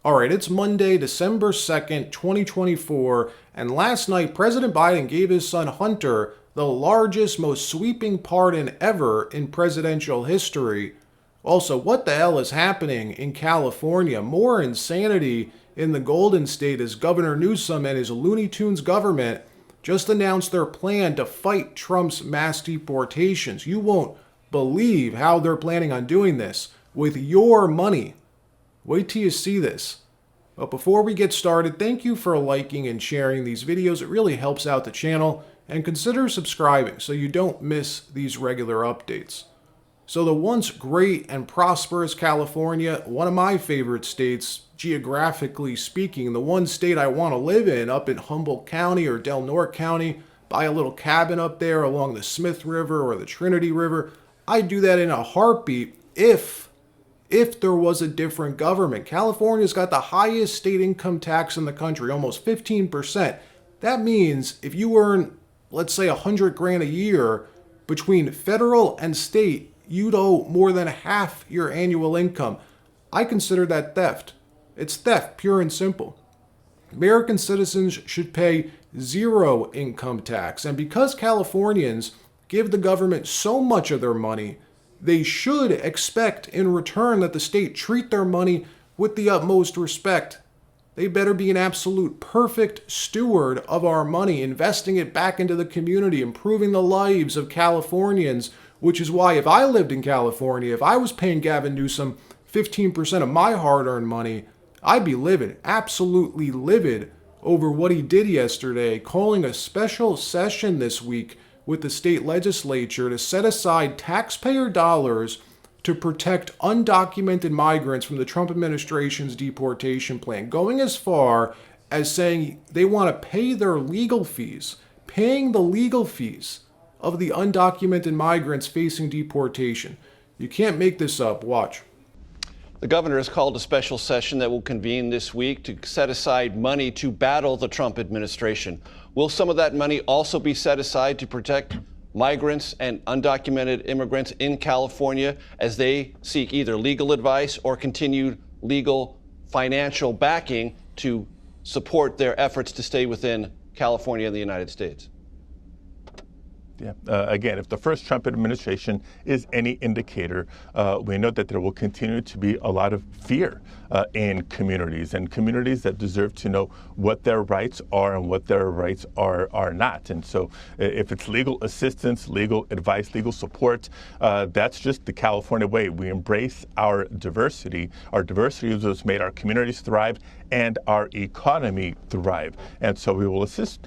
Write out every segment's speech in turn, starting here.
All right, it's Monday, December 2nd, 2024, and last night President Biden gave his son Hunter the largest, most sweeping pardon ever in presidential history. Also, what the hell is happening in California? More insanity in the Golden State as Governor Newsom and his Looney Tunes government just announced their plan to fight Trump's mass deportations. You won't believe how they're planning on doing this with your money. Wait till you see this. But before we get started, thank you for liking and sharing these videos. It really helps out the channel. And consider subscribing so you don't miss these regular updates. So the once great and prosperous California, one of my favorite states, geographically speaking, the one state I want to live in, up in Humboldt County or Del Norte County, buy a little cabin up there along the Smith River or the Trinity River. I'd do that in a heartbeat if there was a different government. California's got the highest state income tax in the country, almost 15%. That means if you earn, let's say, $100,000 a year, between federal and state, you'd owe more than half your annual income. I consider that theft. It's theft, pure and simple. American citizens should pay zero income tax. And because Californians give the government so much of their money, they should expect in return that the state treat their money with the utmost respect. They better be an absolute perfect steward of our money, investing it back into the community, improving the lives of Californians, which is why if I lived in California, if I was paying Gavin Newsom 15% of my hard-earned money, I'd be livid, absolutely livid over what he did yesterday, calling a special session this week with the state legislature to set aside taxpayer dollars to protect undocumented migrants from the Trump administration's deportation plan, going as far as saying they want to pay their legal fees, paying the legal fees of the undocumented migrants facing deportation. You can't make this up. Watch. The governor has called a special session that will convene this week to set aside money to battle the Trump administration. Will some of that money also be set aside to protect migrants and undocumented immigrants in California as they seek either legal advice or continued legal financial backing to support their efforts to stay within California and the United States? Yeah. Again, if the first Trump administration is any indicator, we know that there will continue to be a lot of fear in communities, and communities that deserve to know what their rights are and what their rights are not. And so if it's legal assistance, legal advice, legal support, that's just the California way. We embrace our diversity. Our diversity is what's made our communities thrive and our economy thrive. And so we will assist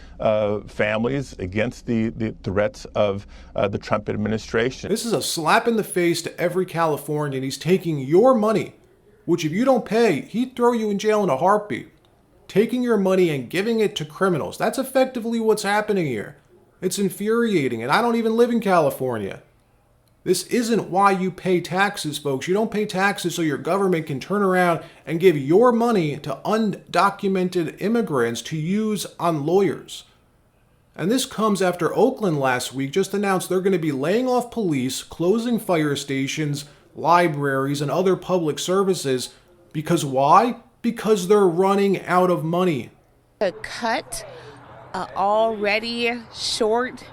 families against the threats of the Trump administration. This is a slap in the face to every Californian. He's taking your money, which if you don't pay, he'd throw you in jail in a heartbeat. Taking your money and giving it to criminals. That's effectively what's happening here. It's infuriating, and I don't even live in California. This isn't why you pay taxes, folks. You don't pay taxes so your government can turn around and give your money to undocumented immigrants to use on lawyers. And this comes after Oakland last week just announced they're going to be laying off police, closing fire stations, libraries, and other public services. Because why? Because they're running out of money. To cut already shortened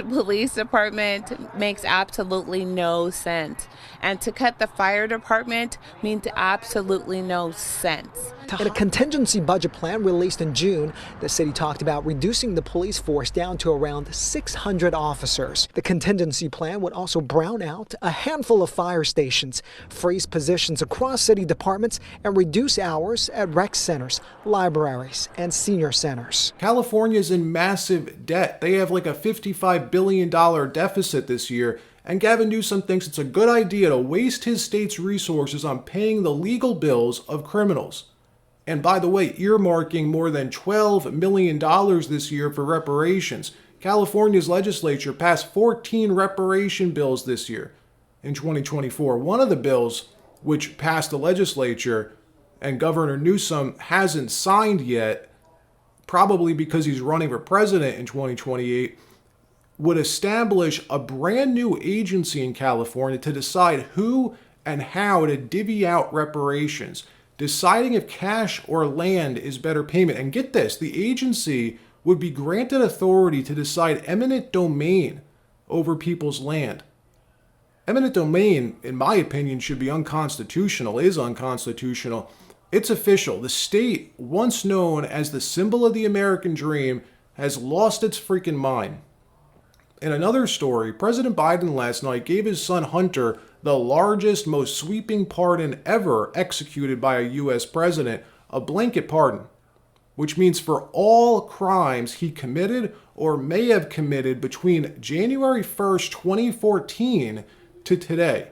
police department makes absolutely no sense. And to cut the fire department means absolutely no sense. In a contingency budget plan released in June, the city talked about reducing the police force down to around 600 officers. The contingency plan would also brown out a handful of fire stations, freeze positions across city departments, and reduce hours at rec centers, libraries, and senior centers. California's in massive debt. They have like a $55 billion deficit this year. And Gavin Newsom thinks it's a good idea to waste his state's resources on paying the legal bills of criminals. And by the way, earmarking more than $12 million this year for reparations. California's legislature passed 14 reparation bills this year in 2024. One of the bills which passed the legislature and Governor Newsom hasn't signed yet, probably because he's running for president in 2028, would establish a brand new agency in California to decide who and how to divvy out reparations. deciding if cash or land is better payment. And get this, the agency would be granted authority to decide eminent domain over people's land. Eminent domain, in my opinion, should be unconstitutional, is unconstitutional. It's official. The state, once known as the symbol of the American dream, has lost its freaking mind. In another story, President Biden last night gave his son Hunter the largest, most sweeping pardon ever executed by a U.S. president, a blanket pardon, which means for all crimes he committed or may have committed between January 1st, 2014 to today,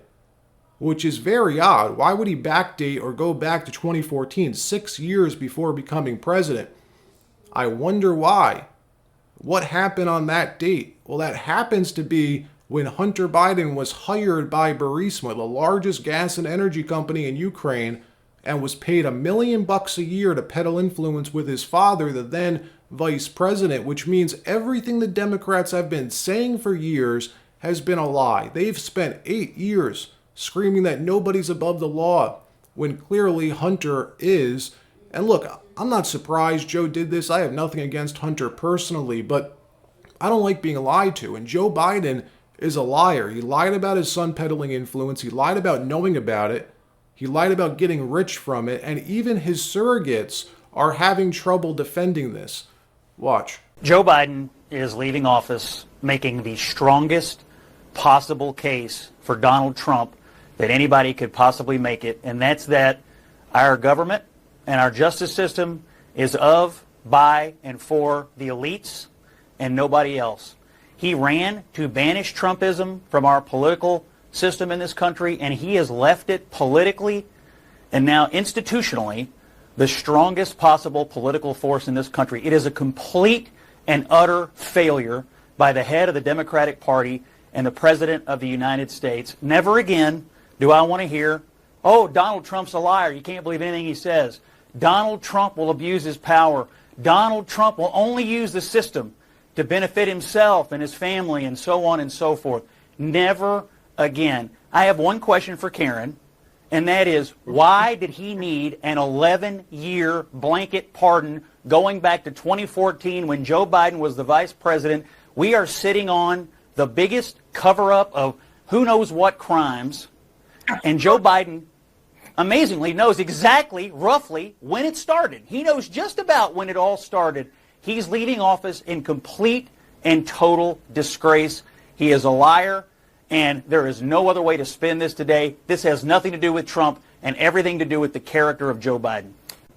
which is very odd. Why would he backdate or go back to 2014, 6 years before becoming president? I wonder why. What happened on that date? Well, that happens to be when Hunter Biden was hired by Burisma, the largest gas and energy company in Ukraine, and was paid $1 million a year to peddle influence with his father, the then vice president, which means everything the Democrats have been saying for years has been a lie. They've spent 8 years screaming that nobody's above the law, when clearly Hunter is. And look, I'm not surprised Joe did this. I have nothing against Hunter personally, but I don't like being lied to. And Joe Biden is a liar. He lied about his son peddling influence. He lied about knowing about it. He lied about getting rich from it. And even his surrogates are having trouble defending this. Watch. Joe Biden is leaving office making the strongest possible case for Donald Trump that anybody could possibly make it, and that's that our government and our justice system is of, by, and for the elites and nobody else. He ran to banish Trumpism from our political system in this country, and he has left it politically and now institutionally the strongest possible political force in this country. It is a complete and utter failure by the head of the Democratic Party and the President of the United States. Never again do I want to hear, oh, Donald Trump's a liar. You can't believe anything he says. Donald Trump will abuse his power. Donald Trump will only use the system to benefit himself and his family and so on and so forth. Never again. I have one question for Karen, and that is, why did he need an 11-year blanket pardon going back to 2014 when Joe Biden was the vice president? We are sitting on the biggest cover-up of who knows what crimes, and Joe Biden amazingly knows exactly, roughly, when it started. He knows just about when it all started. He's leaving office in complete and total disgrace. He is a liar, and there is no other way to spin this today. This has nothing to do with Trump and everything to do with the character of Joe Biden.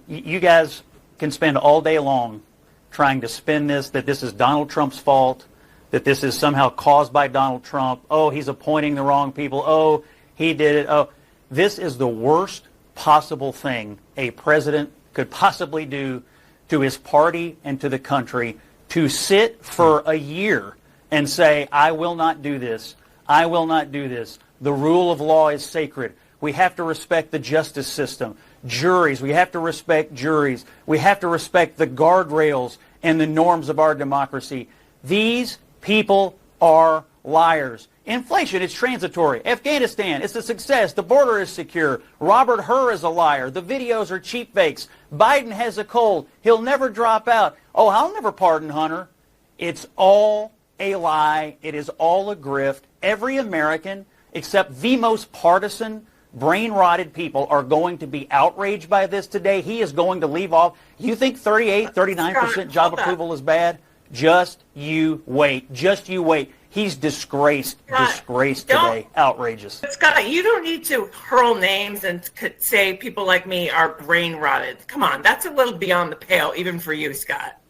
You guys can spend all day long trying to spin this, that this is Donald Trump's fault, that this is somehow caused by Donald Trump. Oh, he's appointing the wrong people. Oh, he did it. Oh, this is the worst possible thing a president could possibly do to his party and to the country, to sit for a year and say, I will not do this. I will not do this. The rule of law is sacred. We have to respect the justice system. Juries, we have to respect juries. We have to respect the guardrails and the norms of our democracy. These people are liars. Inflation is transitory. Afghanistan, it's a success. The border is secure. Robert Hur is a liar. The videos are cheap fakes. Biden has a cold. He'll never drop out. Oh, I'll never pardon Hunter. It's all a lie. It is all a grift. Every American, except the most partisan, brain-rotted people, are going to be outraged by this today. He is going to leave off. You think 38, 39% job approval is bad? Just you wait. Just you wait. He's disgraced today. Outrageous. Scott, you don't need to hurl names and say people like me are brain rotted. Come on, that's a little beyond the pale, even for you, Scott.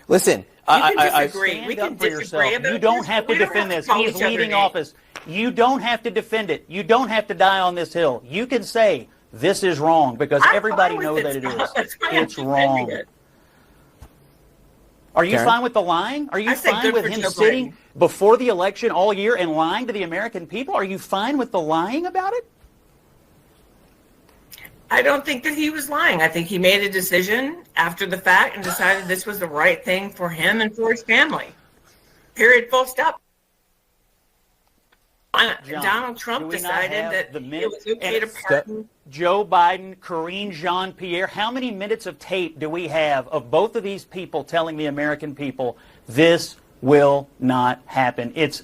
Listen, I disagree. We can disagree. You don't have to defend this. He's leaving office. You don't have to defend it. You don't have to die on this hill. You can say this is wrong because everybody knows that it is. It's wrong. Are you fine with the lying? Are you fine with him sitting before the election all year and lying to the American people? Are you fine with the lying about it? I don't think that he was lying. I think he made a decision after the fact and decided this was the right thing for him and for his family. Period. Full stop. John, Donald do Trump we not decided have that the it minutes was okay to and pardon. Joe Biden, Karine Jean-Pierre, how many minutes of tape do we have of both of these people telling the American people this will not happen? It's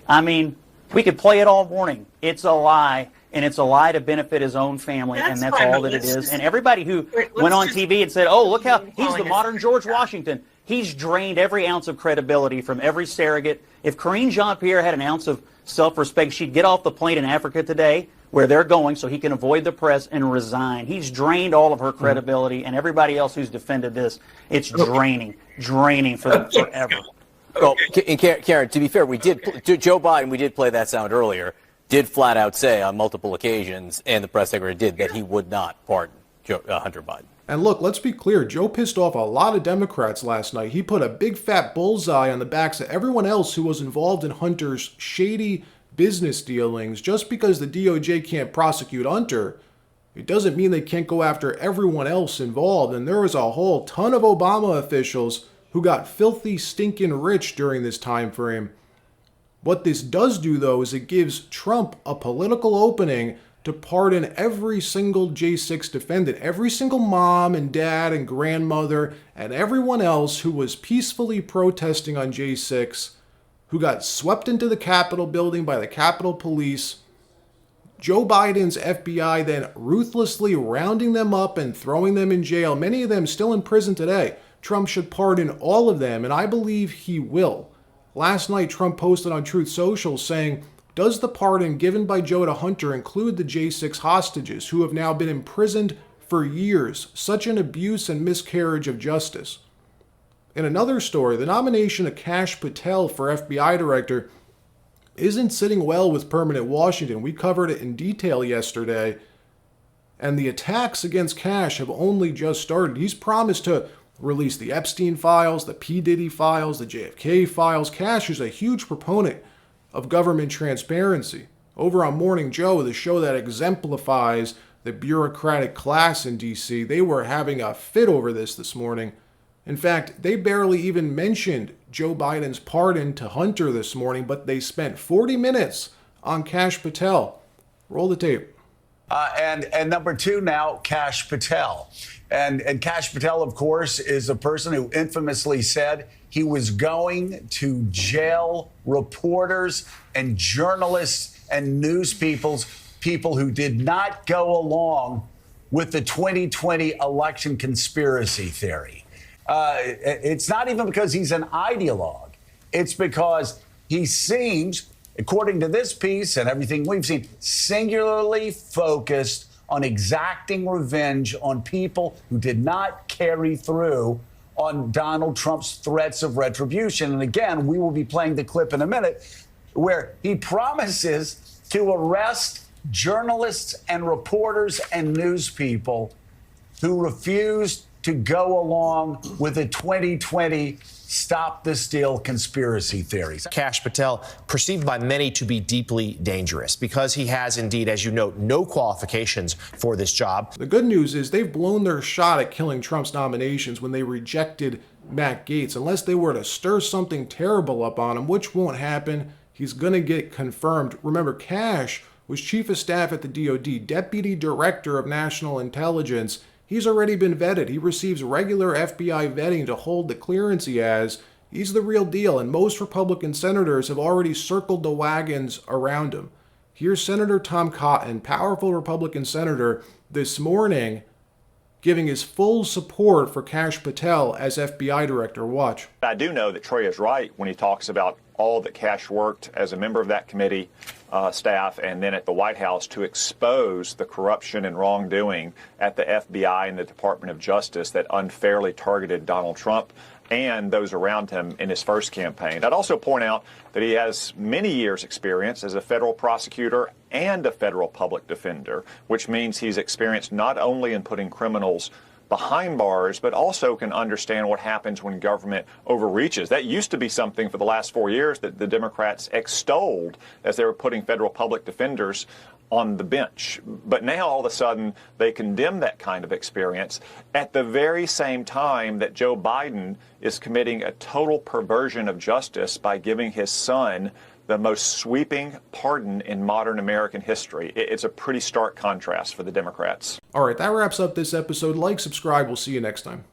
I mean, we could play it all morning. It's a lie, and it's a lie to benefit his own family, and that's fine, all but that it let's is. just- And everybody who let's went on just- TV and said, oh, look how he's calling the us- modern George Washington. He's drained every ounce of credibility from every surrogate. If Karine Jean-Pierre had an ounce of self-respect, she'd get off the plane in Africa today, where they're going, so he can avoid the press and resign. He's drained all of her credibility, and everybody else who's defended this, it's draining for them forever. Well, and Karen, to be fair, Joe Biden, we did play that sound earlier, did flat out say on multiple occasions, and the press secretary did, that he would not pardon Hunter Biden. And look, let's be clear, Joe pissed off a lot of Democrats last night. He put a big fat bullseye on the backs of everyone else who was involved in Hunter's shady business dealings. Just because the DOJ can't prosecute Hunter, it doesn't mean they can't go after everyone else involved. And there was a whole ton of Obama officials who got filthy, stinking rich during this time frame. What this does do, though, is it gives Trump a political opening to pardon every single J6 defendant, every single mom and dad and grandmother and everyone else who was peacefully protesting on J6, who got swept into the Capitol building by the Capitol Police. Joe Biden's FBI then ruthlessly rounding them up and throwing them in jail, many of them still in prison today. Trump should pardon all of them, and I believe he will. Last night, Trump posted on Truth Social saying, does the pardon given by Joe to Hunter include the J6 hostages who have now been imprisoned for years? Such an abuse and miscarriage of justice. In another story, the nomination of Kash Patel for FBI director isn't sitting well with permanent Washington. We covered it in detail yesterday, and the attacks against Kash have only just started. He's promised to release the Epstein files, the P. Diddy files, the JFK files. Kash is a huge proponent of government transparency. Over on Morning Joe, the show that exemplifies the bureaucratic class in D.C., they were having a fit over this morning. In fact, they barely even mentioned Joe Biden's pardon to Hunter this morning, but they spent 40 minutes on Kash Patel. Roll the tape. And number two now, Kash Patel. And Kash Patel, of course, is a person who infamously said he was going to jail reporters and journalists and news people who did not go along with the 2020 election conspiracy theory. It's not even because he's an ideologue. It's because he seems, according to this piece and everything we've seen, singularly focused on exacting revenge on people who did not carry through on Donald Trump's threats of retribution. And again, we will be playing the clip in a minute where he promises to arrest journalists and reporters and news people who refused to go along with the 2020 Stop the Steal conspiracy theories. Kash Patel, perceived by many to be deeply dangerous because he has indeed, as you note, no qualifications for this job. The good news is they've blown their shot at killing Trump's nominations when they rejected Matt Gaetz. Unless they were to stir something terrible up on him, which won't happen, he's going to get confirmed. Remember, Kash was chief of staff at the DOD, deputy director of national intelligence. He's already been vetted. He receives regular FBI vetting to hold the clearance he has. He's the real deal, and most Republican senators have already circled the wagons around him. Here's Senator Tom Cotton, powerful Republican senator, this morning giving his full support for Kash Patel as FBI director. Watch. I do know that Troy is right when he talks about all that Kash worked as a member of that committee staff and then at the White House to expose the corruption and wrongdoing at the FBI and the Department of Justice that unfairly targeted Donald Trump and those around him in his first campaign. I'd also point out that he has many years' experience as a federal prosecutor and a federal public defender, which means he's experienced not only in putting criminals behind bars, but also can understand what happens when government overreaches. That used to be something for the last 4 years that the Democrats extolled as they were putting federal public defenders on the bench. But now all of a sudden they condemn that kind of experience at the very same time that Joe Biden is committing a total perversion of justice by giving his son the most sweeping pardon in modern American history. It's a pretty stark contrast for the Democrats. All right, that wraps up this episode. Like, subscribe. We'll see you next time.